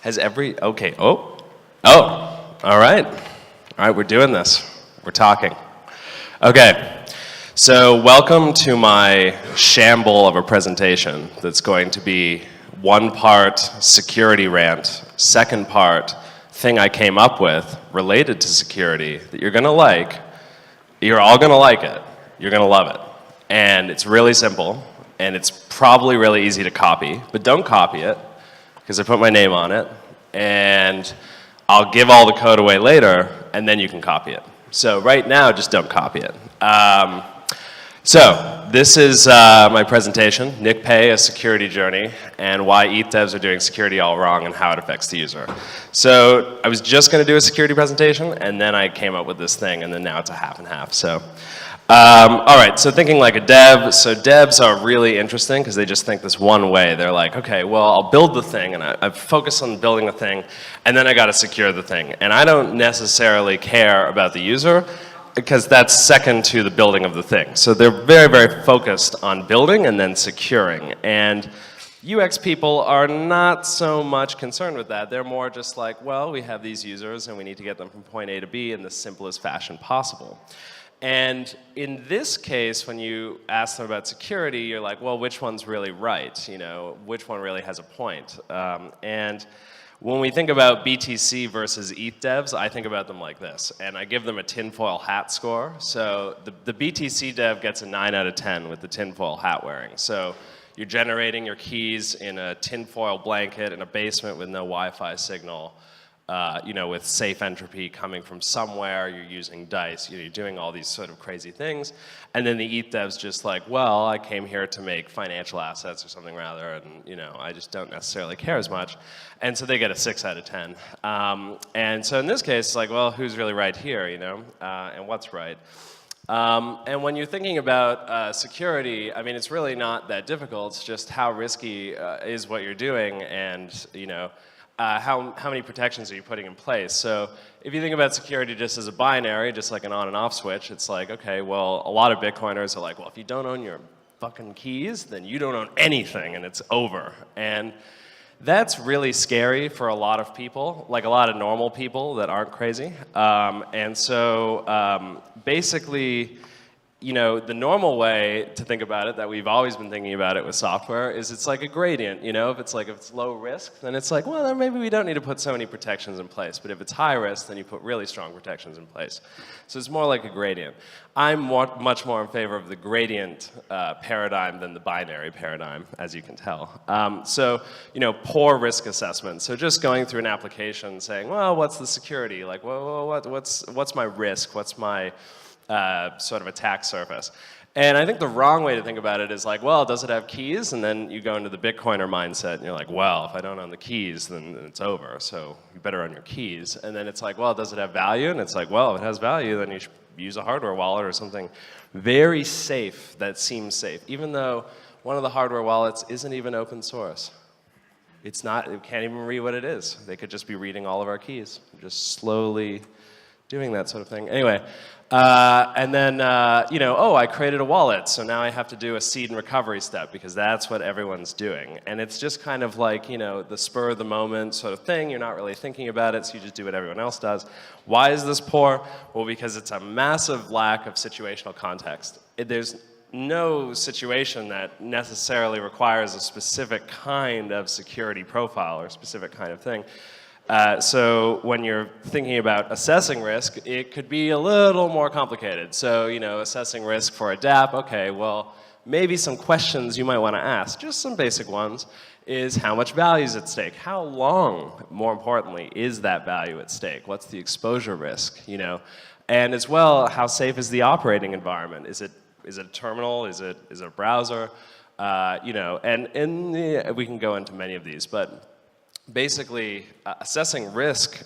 Okay, oh, all right. All right, we're doing this. We're talking. Okay, so welcome to my shamble of a presentation that's going to be one part security rant, second part thing I came up with related to security that you're gonna like. You're all gonna like it. You're gonna love it. And it's really simple, and it's probably really easy to copy, but don't copy it, because I put my name on it, and I'll give all the code away later, and then you can copy it. So right now, just don't copy it. So this is my presentation, Nick Pay, A Security Journey, and why ETH devs are doing security all wrong and how it affects the user. So I was just going to do a security presentation, and then I came up with this thing, and then now it's a half and half. So, all right, so thinking like a dev. So devs are really interesting because they just think this one way. They're like, okay, well, I'll build the thing, and I focus on building the thing, and then I got to secure the thing. And I don't necessarily care about the user, because that's second to the building of the thing. So they're very, very focused on building and then securing. And UX people are not so much concerned with that. They're more just like, well, we have these users and we need to get them from point A to B in the simplest fashion possible. And in this case, when you ask them about security, you're like, well, which one's really right? You know, which one really has a point? And when we think about BTC versus ETH devs, I think about them like this, and I give them a tinfoil hat score. So the BTC dev gets a 9 out of 10 with the tinfoil hat wearing. So you're generating your keys in a tinfoil blanket in a basement with no Wi-Fi signal, you know, with safe entropy coming from somewhere. You're using dice. You're doing all these sort of crazy things. And then the ETH dev's just like, well, I came here to make financial assets or something rather, and you know, I just don't necessarily care as much. And so they get a 6 out of 10. And so in this case, it's like, well, who's really right here, you know, and what's right? And when you're thinking about security, I mean, it's really not that difficult. It's just how risky is what you're doing, and you know, how many protections are you putting in place? So if you think about security just as a binary, just like an on and off switch, it's like, okay, well, a lot of Bitcoiners are like, well, if you don't own your fucking keys, then you don't own anything, and it's over. And that's really scary for a lot of people, like a lot of normal people that aren't crazy. And so basically, you know, the normal way to think about it, that we've always been thinking about it with software, is it's like a gradient. You know, if it's low risk, then it's like, well, then maybe we don't need to put so many protections in place. But if it's high risk, then you put really strong protections in place. So it's more like a gradient. I'm much more in favor of the gradient paradigm than the binary paradigm, as you can tell. So, you know, poor risk assessment. So just going through an application saying, well, what's the security? Like, well, what's my risk? What's my sort of attack surface? And I think the wrong way to think about it is like, well, does it have keys? And then you go into the Bitcoiner mindset, and you're like, well, if I don't own the keys, then it's over, so you better own your keys. And then it's like, well, does it have value? And it's like, well, if it has value, then you should use a hardware wallet or something very safe that seems safe, even though one of the hardware wallets isn't even open source. It's not, it can't even read what it is. They could just be reading all of our keys, just slowly doing that sort of thing. Anyway, and then, you know, oh, I created a wallet, so now I have to do a seed and recovery step because that's what everyone's doing. And it's just kind of like, you know, the spur of the moment sort of thing. You're not really thinking about it, so you just do what everyone else does. Why is this poor? Well, because it's a massive lack of situational context. There's no situation that necessarily requires a specific kind of security profile or a specific kind of thing. So when you're thinking about assessing risk, it could be a little more complicated. So, you know, assessing risk for a dApp, okay, well, maybe some questions you might want to ask, just some basic ones, is how much value is at stake? How long, more importantly, is that value at stake? What's the exposure risk, you know? And as well, how safe is the operating environment? Is it a terminal? Is it a browser? You know, and we can go into many of these, but basically, assessing risk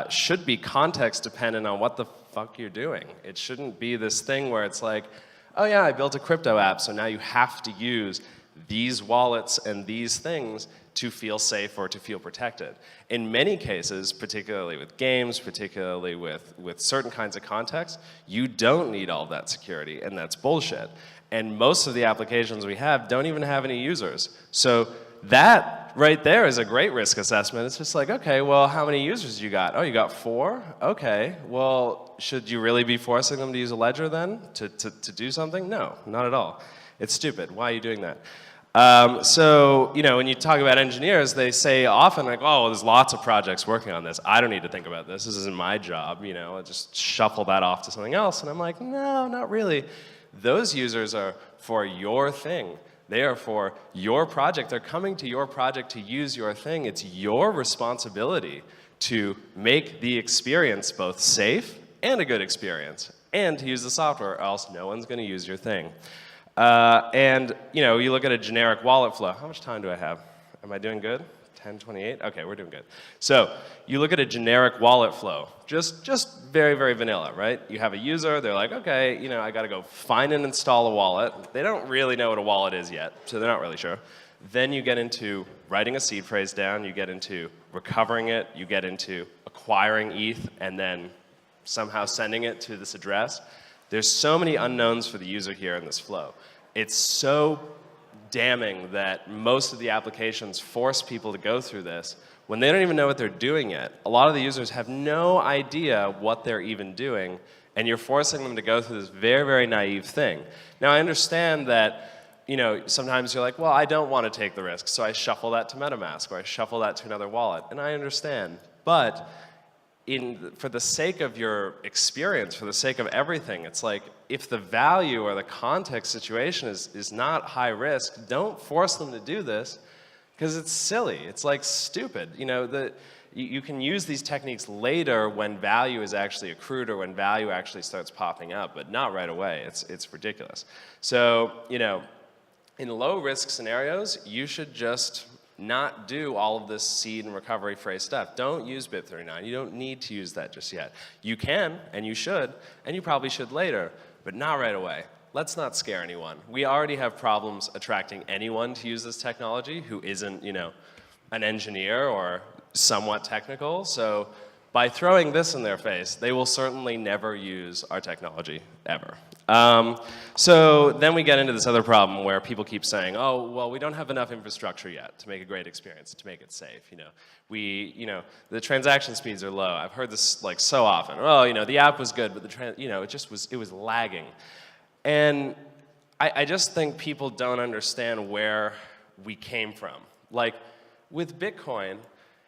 should be context dependent on what the fuck you're doing. It shouldn't be this thing where it's like, oh yeah, I built a crypto app, so now you have to use these wallets and these things to feel safe or to feel protected. In many cases, particularly with games, particularly with certain kinds of contexts, you don't need all that security, and that's bullshit. And most of the applications we have don't even have any users. So that right there is a great risk assessment. It's just like, okay, well, how many users you got? Oh, you got 4? Okay, well, should you really be forcing them to use a ledger then to do something? No, not at all. It's stupid. Why are you doing that? So, you know, when you talk about engineers, they say often like, oh, well, there's lots of projects working on this. I don't need to think about this. This isn't my job, you know, I'll just shuffle that off to something else. And I'm like, no, not really. Those users are for your thing. They are for your project. They're coming to your project to use your thing. It's your responsibility to make the experience both safe and a good experience, and to use the software, or else no one's going to use your thing. And you know, you look at a generic wallet flow. How much time do I have? Am I doing good? 10:28? Okay, we're doing good. So you look at a generic wallet flow, just very, very vanilla, right? You have a user, they're like, okay, you know, I gotta go find and install a wallet. They don't really know what a wallet is yet, so they're not really sure. Then you get into writing a seed phrase down, you get into recovering it, you get into acquiring ETH, and then somehow sending it to this address. There's so many unknowns for the user here in this flow. It's so damning that most of the applications force people to go through this when they don't even know what they're doing yet. A lot of the users have no idea what they're even doing, and you're forcing them to go through this very, very naive thing. Now, I understand that, you know, sometimes you're like, well, I don't want to take the risk, so I shuffle that to MetaMask, or I shuffle that to another wallet, and I understand. But for the sake of your experience, for the sake of everything, it's like, if the value or the context situation is not high risk, don't force them to do this, because it's silly. It's like stupid. You know, you can use these techniques later when value is actually accrued or when value actually starts popping up, but not right away. It's ridiculous. So, you know, in low risk scenarios, you should just not do all of this seed and recovery phrase stuff. Don't use BIP39. You don't need to use that just yet. You can, and you should, and you probably should later, but not right away. Let's not scare anyone. We already have problems attracting anyone to use this technology who isn't, you know, an engineer or somewhat technical. So by throwing this in their face, they will certainly never use our technology, ever. So then we get into this other problem where people keep saying, oh, well, we don't have enough infrastructure yet to make a great experience, to make it safe. You know, the transaction speeds are low. I've heard this like so often. Oh, you know, the app was good, but it was lagging. And I just think people don't understand where we came from. Like with Bitcoin,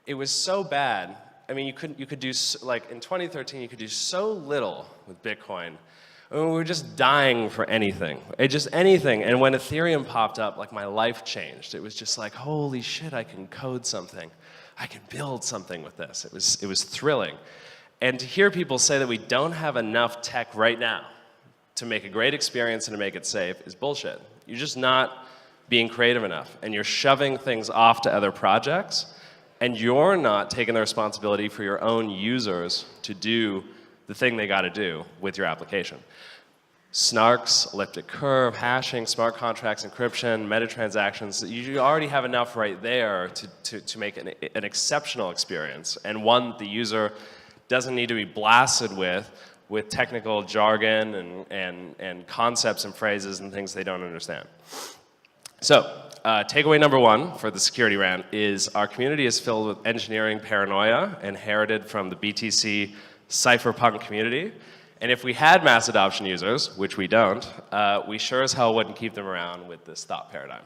it was so bad. I mean, you could do, like in 2013, you could do so little with Bitcoin. I mean, we were just dying for anything, anything. And when Ethereum popped up, like my life changed. It was just like, holy shit, I can code something. I can build something with this. It was thrilling. And to hear people say that we don't have enough tech right now to make a great experience and to make it safe is bullshit. You're just not being creative enough. And you're shoving things off to other projects. And you're not taking the responsibility for your own users to do the thing they got to do with your application. Snarks, elliptic curve, hashing, smart contracts, encryption, meta-transactions, you already have enough right there to make an exceptional experience, and one the user doesn't need to be blasted with technical jargon and concepts and phrases and things they don't understand. So, takeaway number one for the security rant is our community is filled with engineering paranoia inherited from the BTC cypherpunk community. And if we had mass adoption users, which we don't, we sure as hell wouldn't keep them around with this thought paradigm.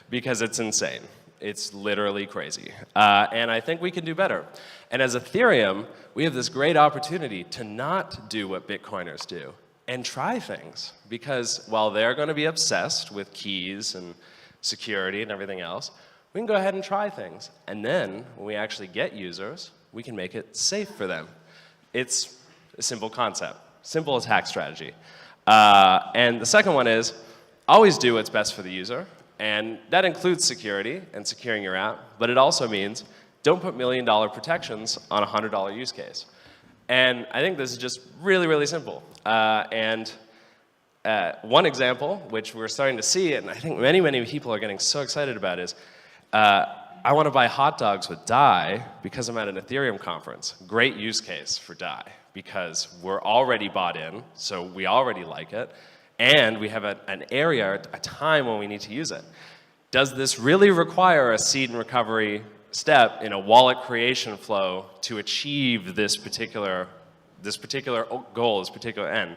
Because it's insane. It's literally crazy. And I think we can do better. And as Ethereum, we have this great opportunity to not do what Bitcoiners do and try things. Because while they're going to be obsessed with keys and security and everything else, we can go ahead and try things. And then, when we actually get users, we can make it safe for them. It's a simple concept, simple attack strategy. And the second one is, always do what's best for the user. And that includes security and securing your app, but it also means don't put $1 million protections on a $100 use case. And I think this is just really, really simple. One example, which we're starting to see, and I think many, many people are getting so excited about is, I want to buy hot dogs with Dai because I'm at an Ethereum conference. Great use case for Dai because we're already bought in, so we already like it, and we have an area, a time when we need to use it. Does this really require a seed and recovery step in a wallet creation flow to achieve this particular goal, this particular end?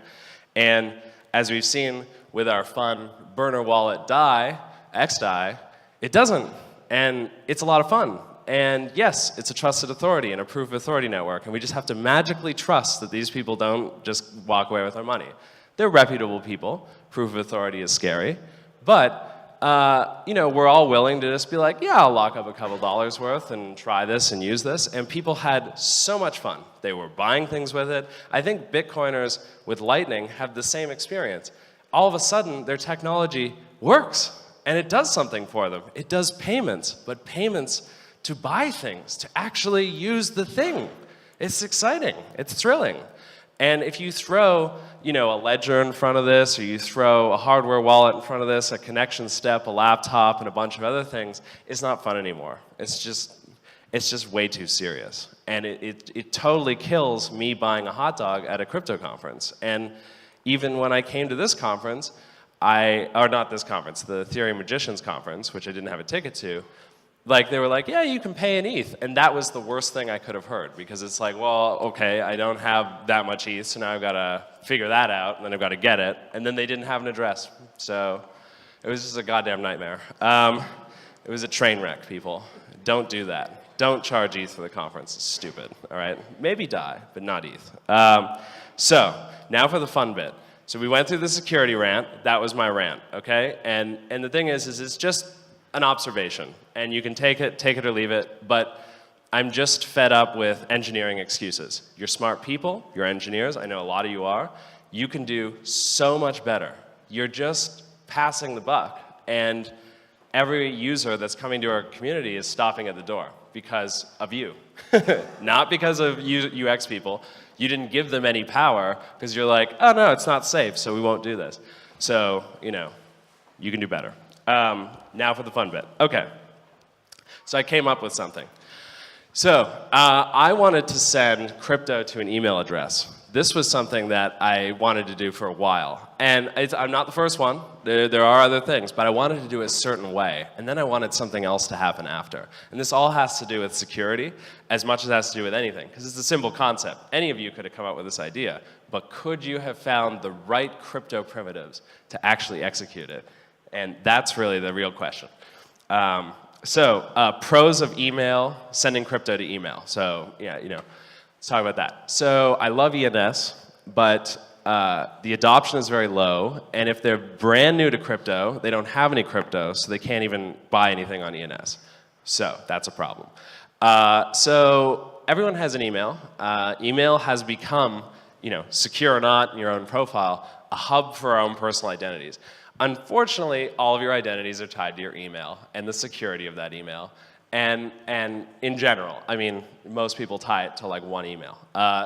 And as we've seen with our fun burner wallet DAI, XDAI, it doesn't. And it's a lot of fun. And yes, it's a trusted authority and a proof of authority network, and we just have to magically trust that these people don't just walk away with our money. They're reputable people. Proof of authority is scary. But you know, we're all willing to just be like, yeah, I'll lock up a couple dollars worth and try this and use this. And people had so much fun. They were buying things with it. I think Bitcoiners with Lightning have the same experience. All of a sudden, their technology works, and it does something for them. It does payments, but payments to buy things, to actually use the thing. It's exciting. It's thrilling. And if you throw, you know, a ledger in front of this, or you throw a hardware wallet in front of this, a connection step, a laptop, and a bunch of other things, it's not fun anymore. It's just way too serious. And it totally kills me buying a hot dog at a crypto conference. And even when I came to this conference, or not this conference, the Ethereum Magicians Conference, which I didn't have a ticket to, like, they were like, yeah, you can pay in ETH. And that was the worst thing I could have heard, because it's like, well, okay, I don't have that much ETH, so now I've got to figure that out, and then I've got to get it. And then they didn't have an address. So it was just a goddamn nightmare. It was a train wreck, people. Don't do that. Don't charge ETH for the conference. It's stupid, all right? Maybe DAI, but not ETH. So now for the fun bit. So we went through the security rant. That was my rant, okay? And the thing is it's just an observation, and you can take it or leave it, but I'm just fed up with engineering excuses. You're smart people, you're engineers, I know a lot of you are. You can do so much better. You're just passing the buck, and every user that's coming to our community is stopping at the door because of you. Not because of UX people. You didn't give them any power because you're like, oh no, it's not safe, so we won't do this. So, you know, you can do better. Now for the fun bit. Okay. So I came up with something. So I wanted to send crypto to an email address. This was something that I wanted to do for a while. And I'm not the first one. There are other things, but I wanted to do it a certain way. And then I wanted something else to happen after. And this all has to do with security as much as it has to do with anything, because it's a simple concept. Any of you could have come up with this idea, but could you have found the right crypto primitives to actually execute it? And that's really the real question. Pros of email, sending crypto to email. So, yeah, you know, let's talk about that. So I love ENS, but the adoption is very low. And if they're brand new to crypto, they don't have any crypto, so they can't even buy anything on ENS. So that's a problem. So everyone has an email. Email has become, you know, secure or not in your own profile, a hub for our own personal identities. Unfortunately, all of your identities are tied to your email and the security of that email. And in general, I mean, most people tie it to like one email.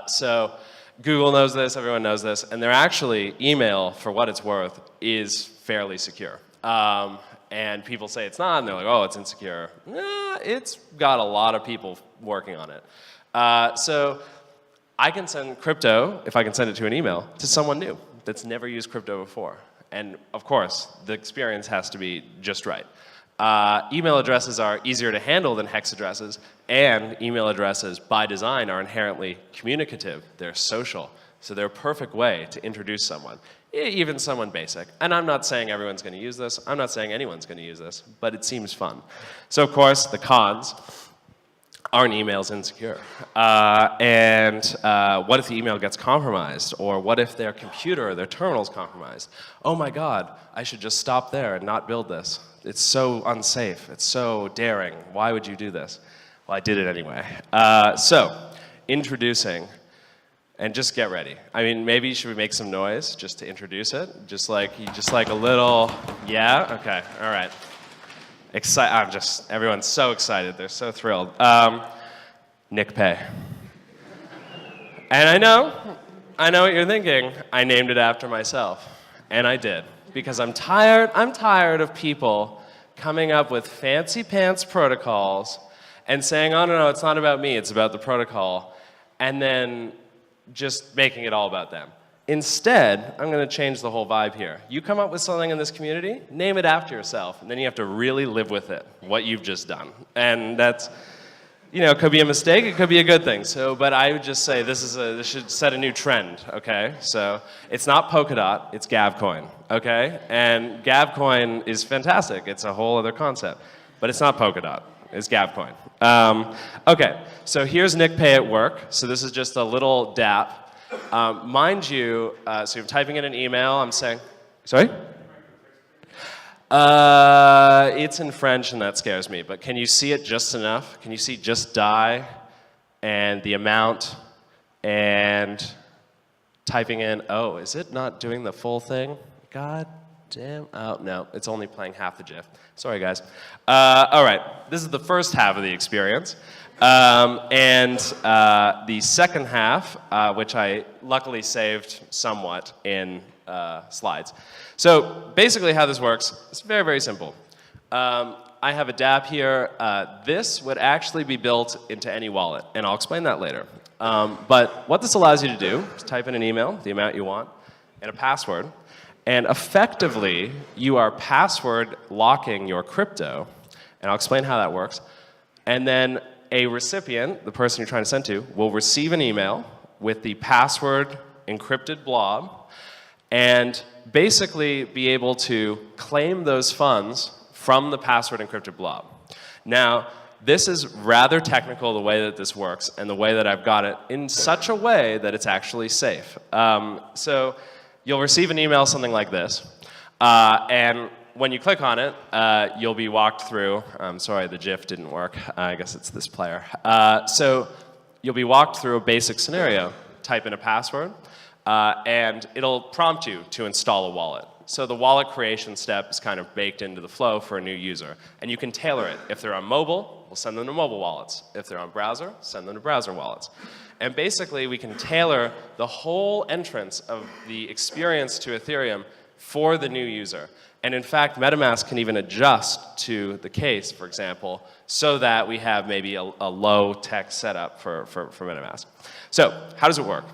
So Google knows this, everyone knows this, and they're actually, email, for what it's worth, is fairly secure. And people say it's not, and they're like, oh, it's insecure. It's got a lot of people working on it. So I can send crypto, if I can send it to an email, to someone new that's never used crypto before. And of course, the experience has to be just right. Email addresses are easier to handle than hex addresses, and email addresses, by design, are inherently communicative. They're social, so they're a perfect way to introduce someone, even someone basic. And I'm not saying everyone's going to use this. I'm not saying anyone's going to use this, but it seems fun. So of course, the cons are an email's insecure. What if the email gets compromised? Or what if their computer or their terminal's compromised? Oh my God, I should just stop there and not build this. It's so unsafe. It's so daring. Why would you do this? Well, I did it anyway. So, introducing, and just get ready. I mean, maybe should we make some noise just to introduce it? Just like a little, yeah? Okay, all right. Everyone's so excited. They're so thrilled. Nick Pay. And I know what you're thinking. I named it after myself. And I did. Because I'm tired of people coming up with fancy pants protocols and saying, oh, no, it's not about me, it's about the protocol, and then just making it all about them. Instead, I'm going to change the whole vibe here. You come up with something in this community, name it after yourself, and then you have to really live with it, what you've just done. And that's, it could be a mistake, it could be a good thing. But I would just say this should set a new trend, okay? So it's not Polkadot, it's Gavcoin, okay? And Gavcoin is fantastic. It's a whole other concept. But it's not Polkadot, it's Gavcoin. Okay, so here's Nick Pay at work. So this is just a little dApp. Mind you, so you're typing in an email, I'm saying, sorry? It's in French and that scares me, but can you see it just enough? Can you see just die and the amount and typing in, oh, is it not doing the full thing? God damn, oh no, it's only playing half the GIF. Sorry guys. All right, this is the first half of the experience. The second half, which I luckily saved somewhat in slides. So basically how this works, it's very, very simple. I have a dApp here. This would actually be built into any wallet, and I'll explain that later. But what this allows you to do is type in an email, the amount you want, and a password. And effectively, you are password locking your crypto, and I'll explain how that works. And then a recipient, the person you're trying to send to, will receive an email with the password encrypted blob and basically be able to claim those funds from the password encrypted blob. Now, this is rather technical, the way that this works, and the way that I've got it in such a way that it's actually safe. So you'll receive an email, something like this, and when you click on it, you'll be walked through. I'm sorry, the GIF didn't work. I guess it's this player. So you'll be walked through a basic scenario. Type in a password, and it'll prompt you to install a wallet. So the wallet creation step is kind of baked into the flow for a new user. And you can tailor it. If they're on mobile, we'll send them to mobile wallets. If they're on browser, send them to browser wallets. And basically, we can tailor the whole entrance of the experience to Ethereum for the new user. And in fact, MetaMask can even adjust to the case, for example, so that we have maybe a low-tech setup for MetaMask. So how does it work?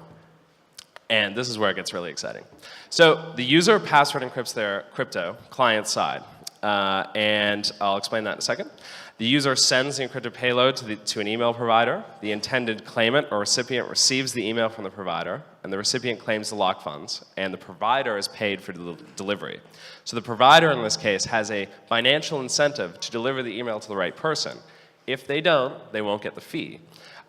And this is where it gets really exciting. So the user password encrypts their crypto client side. And I'll explain that in a second. The user sends the encrypted payload to an email provider. The intended claimant or recipient receives the email from the provider, and the recipient claims the locked funds, and the provider is paid for the delivery. So the provider, in this case, has a financial incentive to deliver the email to the right person. If they don't, they won't get the fee.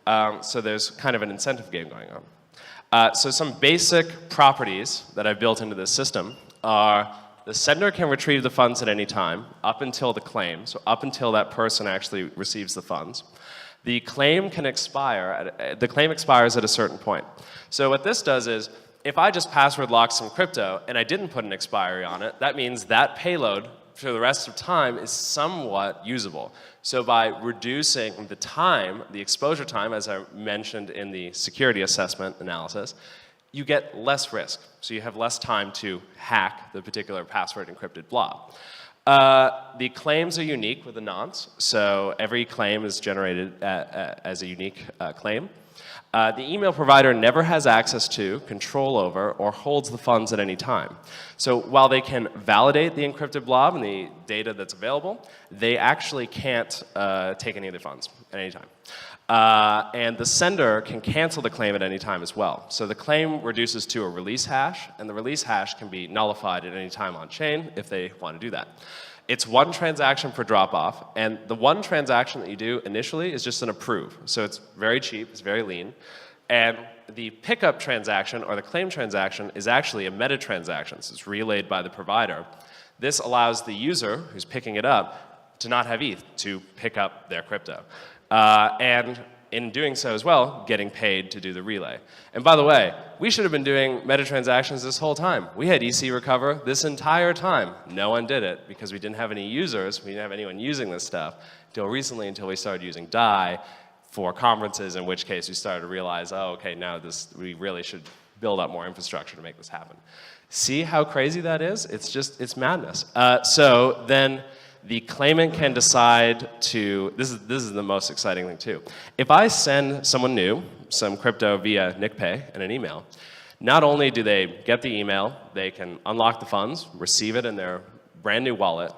So there's kind of an incentive game going on. So some basic properties that I've built into this system are the sender can retrieve the funds at any time, up until the claim, so up until that person actually receives the funds. The claim can expire, the claim expires at a certain point. So what this does is, if I just password lock some crypto and I didn't put an expiry on it, that means that payload for the rest of time is somewhat usable. So by reducing the time, the exposure time, as I mentioned in the security assessment analysis, you get less risk. So you have less time to hack the particular password encrypted blob. The claims are unique with the nonce, so every claim is generated as a unique claim. The email provider never has access to, control over, or holds the funds at any time. So while they can validate the encrypted blob and the data that's available, they actually can't take any of the funds at any time. And the sender can cancel the claim at any time as well. So the claim reduces to a release hash, and the release hash can be nullified at any time on chain if they want to do that. It's one transaction per drop-off, and the one transaction that you do initially is just an approve. So it's very cheap, it's very lean. And the pickup transaction or the claim transaction is actually a meta transaction, so it's relayed by the provider. This allows the user who's picking it up to not have ETH to pick up their crypto. And in doing so as well, getting paid to do the relay. And by the way, we should have been doing meta transactions this whole time. We had EC recover this entire time. No one did it because we didn't have any users. We didn't have anyone using this stuff until recently, until we started using DAI for conferences, in which case we started to realize, oh, okay, now we really should build up more infrastructure to make this happen. See how crazy that is? It's madness. So then the claimant can decide to, this is the most exciting thing too. If I send someone new some crypto via NickPay and an email, Not only do they get the email, they can unlock the funds, receive it in their brand new wallet,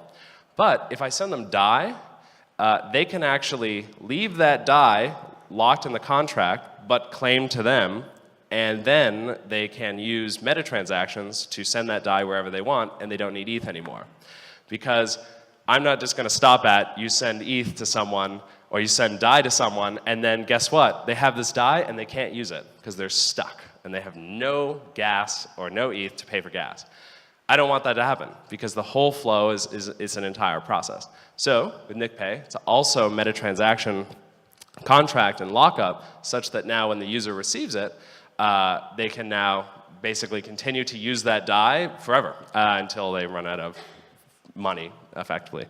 but if I send them DAI, they can actually leave that DAI locked in the contract, but claim to them, and then they can use meta transactions to send that DAI wherever they want, and they don't need ETH anymore. Because I'm not just going to stop at you send ETH to someone, or you send DAI to someone, and then guess what? They have this DAI, and they can't use it, because they're stuck, and they have no gas or no ETH to pay for gas. I don't want that to happen, because the whole flow is an entire process. So with NickPay, it's also meta transaction contract and lockup, such that now when the user receives it, they can now basically continue to use that DAI forever until they run out of money, effectively.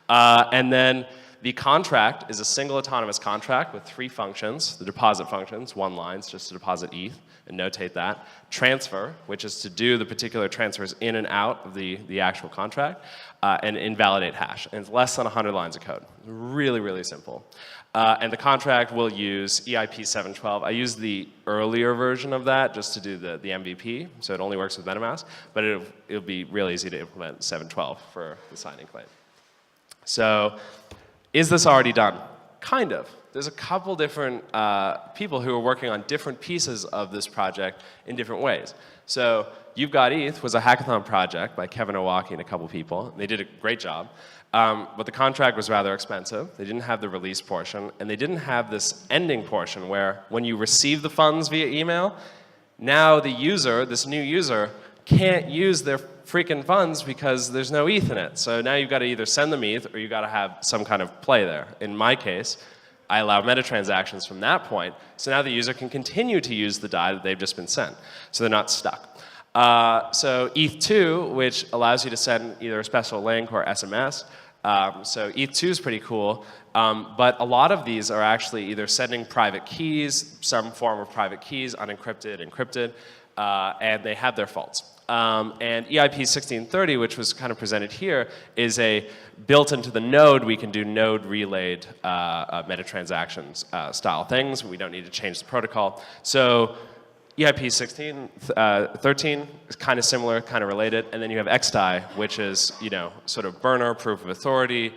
And then the contract is a single autonomous contract with 3 functions. The deposit functions, 1 line, it's just to deposit ETH, and notate that. Transfer, which is to do the particular transfers in and out of the actual contract, and invalidate hash. And it's less than 100 lines of code. Really, really simple. And the contract will use EIP 712. I used the earlier version of that just to do the MVP, so it only works with MetaMask, but it'll be real easy to implement 712 for the signing claim. So, is this already done? Kind of. There's a couple different people who are working on different pieces of this project in different ways. So, You've Got ETH was a hackathon project by Kevin Owocki and a couple people. They did a great job. But the contract was rather expensive. They didn't have the release portion, and they didn't have this ending portion where when you receive the funds via email, now the user, this new user, can't use their freaking funds because there's no ETH in it. So now you've got to either send them ETH or you've got to have some kind of play there. In my case, I allow meta transactions from that point, so now the user can continue to use the DAI that they've just been sent, so they're not stuck. So ETH2, which allows you to send either a special link or SMS. So ETH2 is pretty cool, but a lot of these are actually either sending private keys, some form of private keys, unencrypted, encrypted, and they have their faults. And EIP 1630, which was kind of presented here, is a built into the node, we can do node relayed meta transactions style things. We don't need to change the protocol. So EIP 1613 is kind of similar, kind of related, and then you have XDAI, which is, you know, sort of burner proof of authority.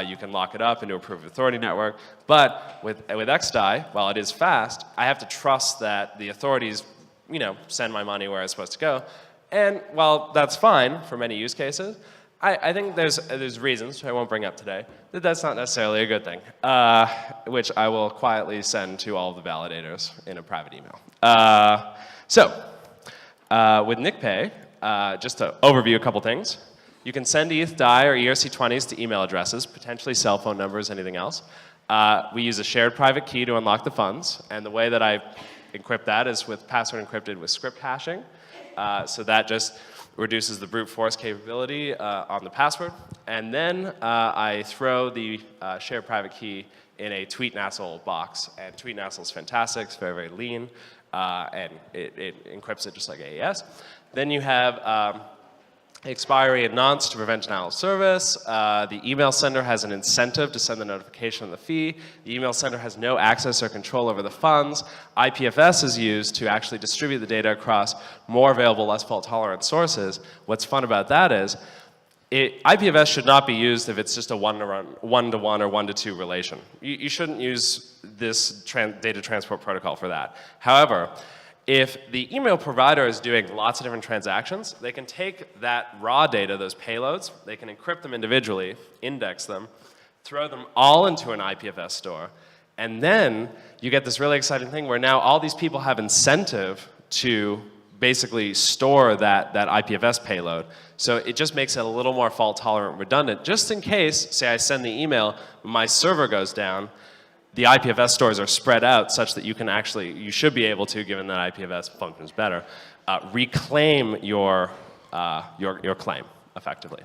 You can lock it up into a proof of authority network. But with XDAI, while it is fast, I have to trust that the authorities, you know, send my money where it's supposed to go. And while that's fine for many use cases, I think there's reasons, which I won't bring up today, that that's not necessarily a good thing, which I will quietly send to all of the validators in a private email. With NickPay, just to overview a couple things, you can send ETH, DAI, or ERC20s to email addresses, potentially cell phone numbers, anything else. We use a shared private key to unlock the funds, and the way that I encrypt that is with password encrypted with script hashing. So that just reduces the brute force capability on the password. And then I throw the shared private key in a tweetNASL box. And tweetNASL is fantastic. It's very, very lean. And it encrypts it just like AES. Then you have expiry and nonce to prevent denial of service. The email sender has an incentive to send the notification of the fee. The email sender has no access or control over the funds. IPFS is used to actually distribute the data across more available, less fault-tolerant sources. What's fun about that is IPFS should not be used if it's just a one-to-one or one-to-two relation. You shouldn't use this data transport protocol for that. However, if the email provider is doing lots of different transactions, they can take that raw data, those payloads, they can encrypt them individually, index them, throw them all into an IPFS store, and then you get this really exciting thing where now all these people have incentive to basically store that IPFS payload. So it just makes it a little more fault-tolerant and redundant, just in case, say I send the email, my server goes down, the IPFS stores are spread out such that you can actually, you should be able to, given that IPFS functions better, reclaim your claim, effectively.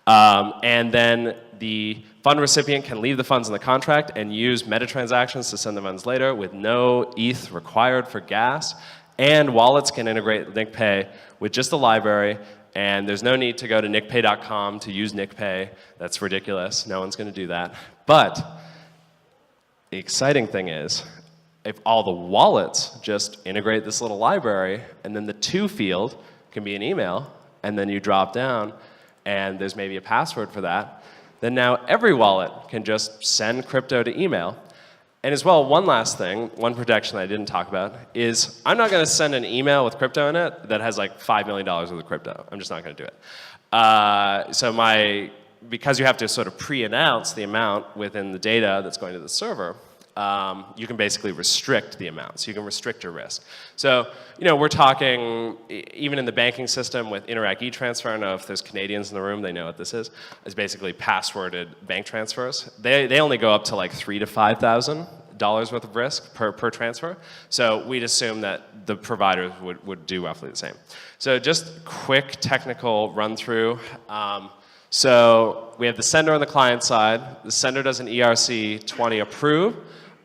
And then the fund recipient can leave the funds in the contract and use meta transactions to send the funds later with no ETH required for gas. And wallets can integrate with NickPay with just a library, and there's no need to go to nickpay.com to use NickPay. That's ridiculous. No one's going to do that. But the exciting thing is, if all the wallets just integrate this little library, and then the to field can be an email, and then you drop down, and there's maybe a password for that, then now every wallet can just send crypto to email. And as well, one last thing, one protection that I didn't talk about, is I'm not going to send an email with crypto in it that has like $5 million worth of crypto. I'm just not going to do it. Because you have to sort of pre-announce the amount within the data that's going to the server, you can basically restrict the amount. So you can restrict your risk. So, we're talking, even in the banking system with Interac e-transfer, I don't know if there's Canadians in the room, they know what this is. It's basically passworded bank transfers. They only go up to like $3,000 to $5,000 worth of risk per transfer. So we'd assume that the providers would do roughly the same. So just quick technical run through. So we have the sender on the client side. The sender does an ERC-20 approve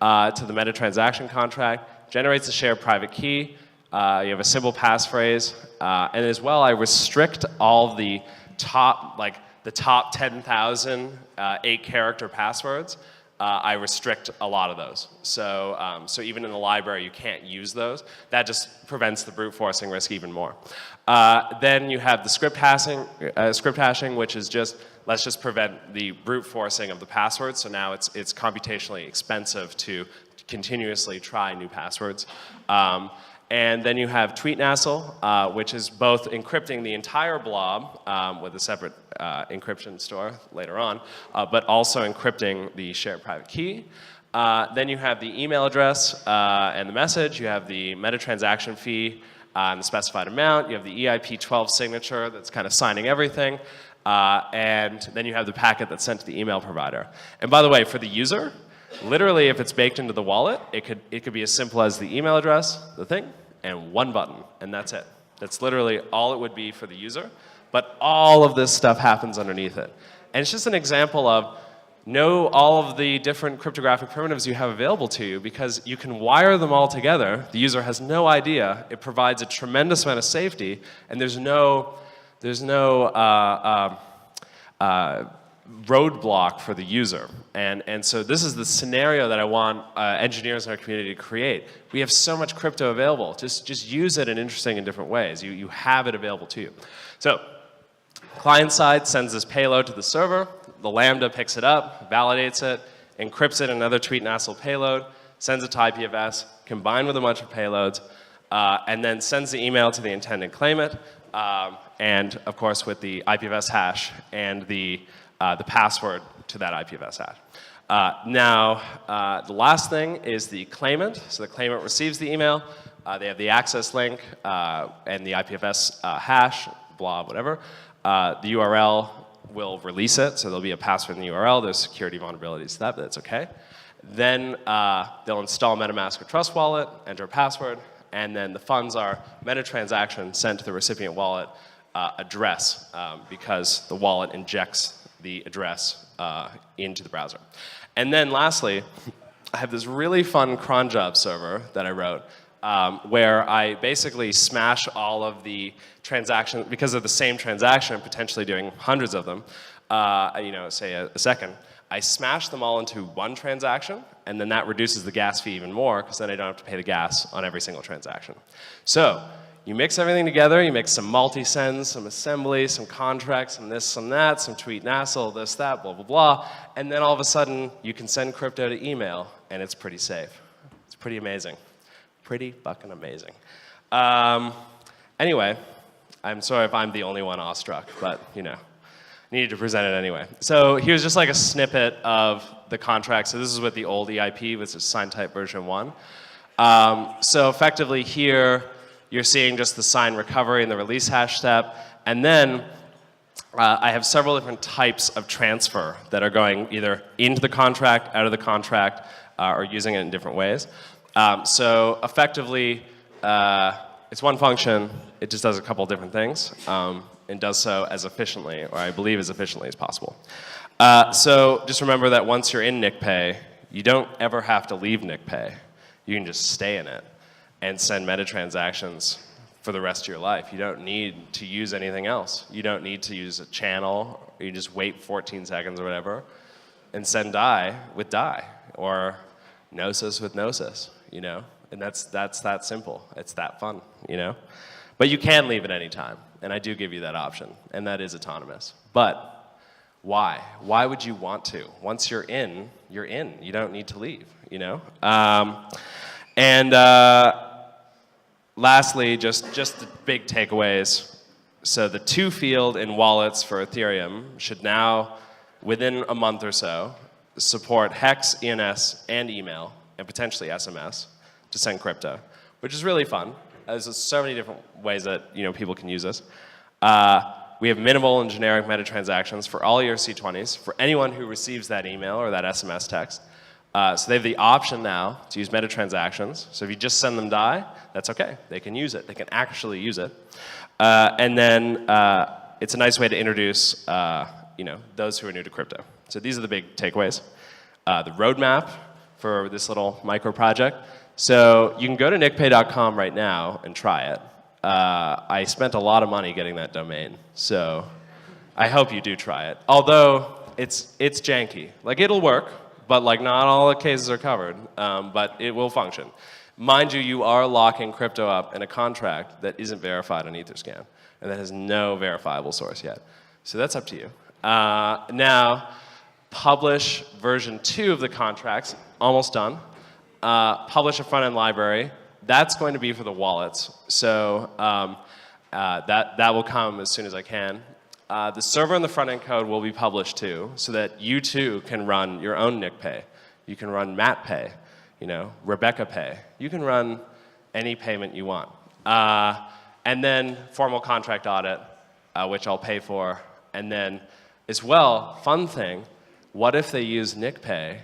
to the meta transaction contract, generates a shared private key. You have a simple passphrase. And as well, I restrict all of the top 10,000 8-character passwords. I restrict a lot of those. So even in the library, you can't use those. That just prevents the brute forcing risk even more. Then you have the script hashing, which is just, let's just prevent the brute forcing of the passwords. So now it's computationally expensive to continuously try new passwords. And then you have tweet nassle, which is both encrypting the entire blob with a separate encryption store later on, but also encrypting the shared private key. Then you have the email address and the message. You have the meta transaction fee and the specified amount. You have the EIP-12 signature that's kind of signing everything. And then you have the packet that's sent to the email provider. And by the way, for the user, literally, if it's baked into the wallet, it could be as simple as the email address, the thing, and one button, and that's it. That's literally all it would be for the user, but all of this stuff happens underneath it. And it's just an example of know all of the different cryptographic primitives you have available to you, because you can wire them all together. The user has no idea. It provides a tremendous amount of safety, and there's no roadblock for the user. And so this is the scenario that I want engineers in our community to create. We have so much crypto available. Just use it in interesting and different ways. You have it available to you. So client side sends this payload to the server. The Lambda picks it up, validates it, encrypts it in another tweet nassle payload, sends it to IPFS, combined with a bunch of payloads, and then sends the email to the intended claimant, and of course with the IPFS hash and the password to that IPFS hash. Now, the last thing is the claimant. So the claimant receives the email. They have the access link and the IPFS hash, blah, whatever. The URL will release it, so there'll be a password in the URL. There's security vulnerabilities to that, but that's okay. Then they'll install MetaMask or Trust Wallet, enter a password, and then the funds are meta transaction sent to the recipient wallet address, because the wallet injects the address into the browser. And then lastly, I have this really fun cron job server that I wrote where I basically smash all of the transactions, because of the same transaction, potentially doing hundreds of them, say a second, I smash them all into one transaction, and then that reduces the gas fee even more, because then I don't have to pay the gas on every single transaction. So you mix everything together, you make some multi-sends, some assembly, some contracts, some this, some that, some tweet nassle, this, that, blah, blah, blah, and then all of a sudden you can send crypto to email, and it's pretty safe. It's pretty amazing. Pretty fucking amazing. Anyway, I'm sorry if I'm the only one awestruck, but needed to present it anyway. So here's just like a snippet of the contract. So this is with the old EIP, which is sign type version 1. So effectively here, you're seeing just the sign recovery and the release hash step. And then I have several different types of transfer that are going either into the contract, out of the contract, or using it in different ways. So effectively, it's one function. It just does a couple different things and does so as efficiently, or I believe as efficiently as possible. So just remember that once you're in NickPay, you don't ever have to leave NickPay. You can just stay in it and send meta transactions for the rest of your life. You don't need to use anything else. You don't need to use a channel. You just wait 14 seconds or whatever and send DAI with DAI, or Gnosis with Gnosis. you know? And that's that simple. It's that fun, you know? But you can leave at any time, and I do give you that option, and that is autonomous. But why? Why would you want to? Once you're in, you're in. You don't need to leave, you know? Lastly, just the big takeaways. So the to field in wallets for Ethereum should now, within a month or so, support hex, ENS, and email, and potentially SMS to send crypto, which is really fun. There's so many different ways that people can use this. We have minimal and generic meta transactions for all your C20s for anyone who receives that email or that SMS text. So they have the option now to use meta transactions. So if you just send them DAI, that's okay. They can use it. They can actually use it. And then it's a nice way to introduce those who are new to crypto. So these are the big takeaways. The roadmap for this little micro project. So you can go to nickpay.com right now and try it. I spent a lot of money getting that domain, so I hope you do try it. Although it's janky. Like, it'll work, but like not all the cases are covered, but it will function. Mind you, you are locking crypto up in a contract that isn't verified on Etherscan, and that has no verifiable source yet. So that's up to you. Now, publish version 2 of the contracts, almost done. Publish a front-end library. That's going to be for the wallets. So that will come as soon as I can. The server and the front-end code will be published too, so that you too can run your own NickPay. You can run MattPay, Rebecca Pay. You can run any payment you want. And then formal contract audit, which I'll pay for. And then as well, fun thing, what if they use NickPay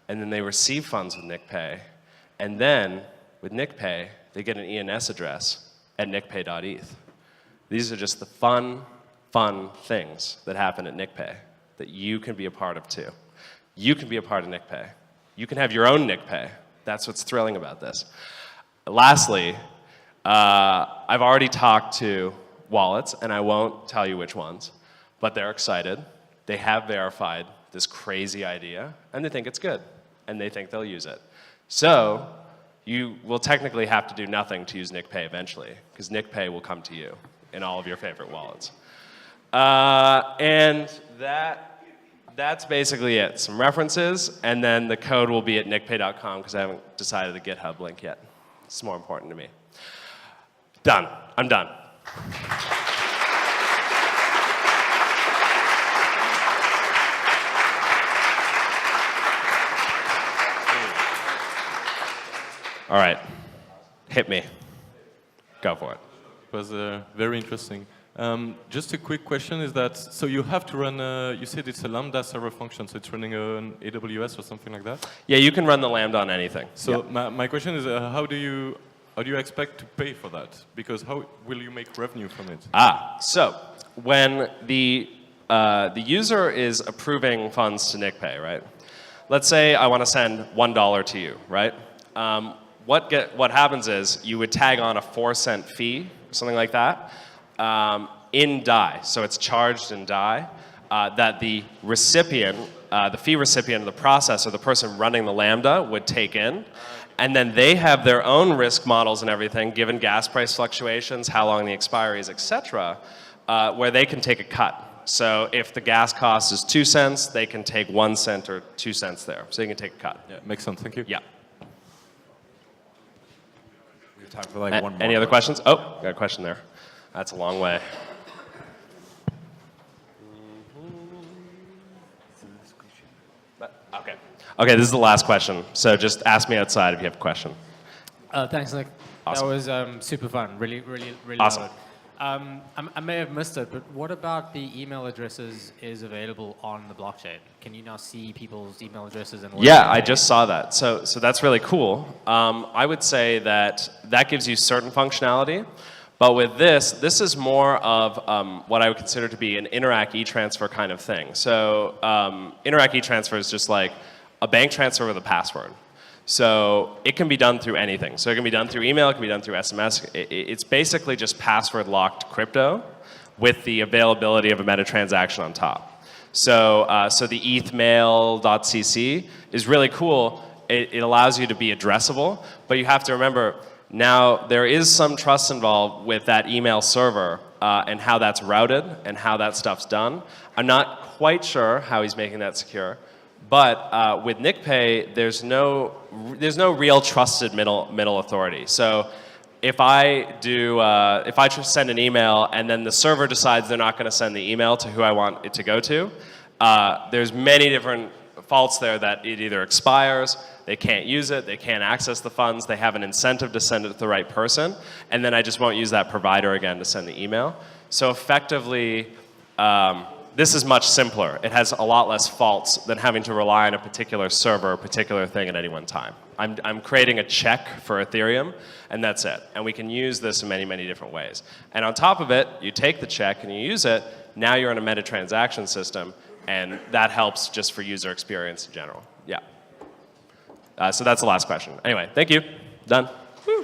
and then they receive funds with NickPay, and then with NickPay, they get an ENS address at nickpay.eth. These are just the fun things that happen at NickPay that you can be a part of too. You can be a part of NickPay. You can have your own NickPay. That's what's thrilling about this. Lastly, I've already talked to wallets, and I won't tell you which ones, but they're excited. They have verified this crazy idea, and they think it's good, and they think they'll use it. So you will technically have to do nothing to use NickPay eventually, because NickPay will come to you in all of your favorite wallets. And that's basically it. Some references, and then the code will be at nickpay.com, because I haven't decided the GitHub link yet. It's more important to me. Done. I'm done. All right, hit me. Go for it. It was very interesting. Just a quick question is that, so you have to run, you said it's a Lambda server function, so it's running an AWS or something like that? Yeah, you can run the Lambda on anything. So yeah. my question is, how do you expect to pay for that? Because how will you make revenue from it? So when the user is approving funds to NickPay, right? Let's say I want to send $1 to you, right? What happens is you would tag on a 4-cent fee, something like that, in DAI. So it's charged in DAI that the recipient, the fee recipient of the process, or the person running the Lambda, would take in. And then they have their own risk models and everything, given gas price fluctuations, how long the expiry is, et cetera, where they can take a cut. So if the gas cost is 2 cents, they can take 1 cent or 2 cents there. So you can take a cut. Yeah, makes sense. Thank you. Yeah. We have time for like one more. Any other questions? Oh, got a question there. That's a long way. Okay. Okay, this is the last question. So just ask me outside if you have a question. Thanks, Nick. Awesome. That was super fun. Really Awesome. I may have missed it, but what about the email addresses is available on the blockchain? Can you now see people's email addresses? And Yeah, I just saw that. So that's really cool. I would say that gives you certain functionality. But with this is more of what I would consider to be an Interac e-transfer kind of thing. So Interac e-transfer is just like a bank transfer with a password. So it can be done through anything. So it can be done through email, it can be done through SMS. It's basically just password-locked crypto with the availability of a meta transaction on top. So the ethmail.cc is really cool. it allows you to be addressable, but you have to remember, now there is some trust involved with that email server and how that's routed and how that stuff's done. I'm not quite sure how he's making that secure, but with NickPay, there's no real trusted middle authority. So if I just send an email and then the server decides they're not going to send the email to who I want it to go to, there's many different faults there that it either expires, they can't use it, they can't access the funds, they have an incentive to send it to the right person, and then I just won't use that provider again to send the email. So effectively, this is much simpler. It has a lot less faults than having to rely on a particular server or particular thing at any one time. I'm creating a check for Ethereum, and that's it. And we can use this in many, many different ways. And on top of it, you take the check and you use it, now you're in a meta-transaction system, and that helps just for user experience in general. Yeah. So that's the last question. Anyway, thank you. Done. Woo.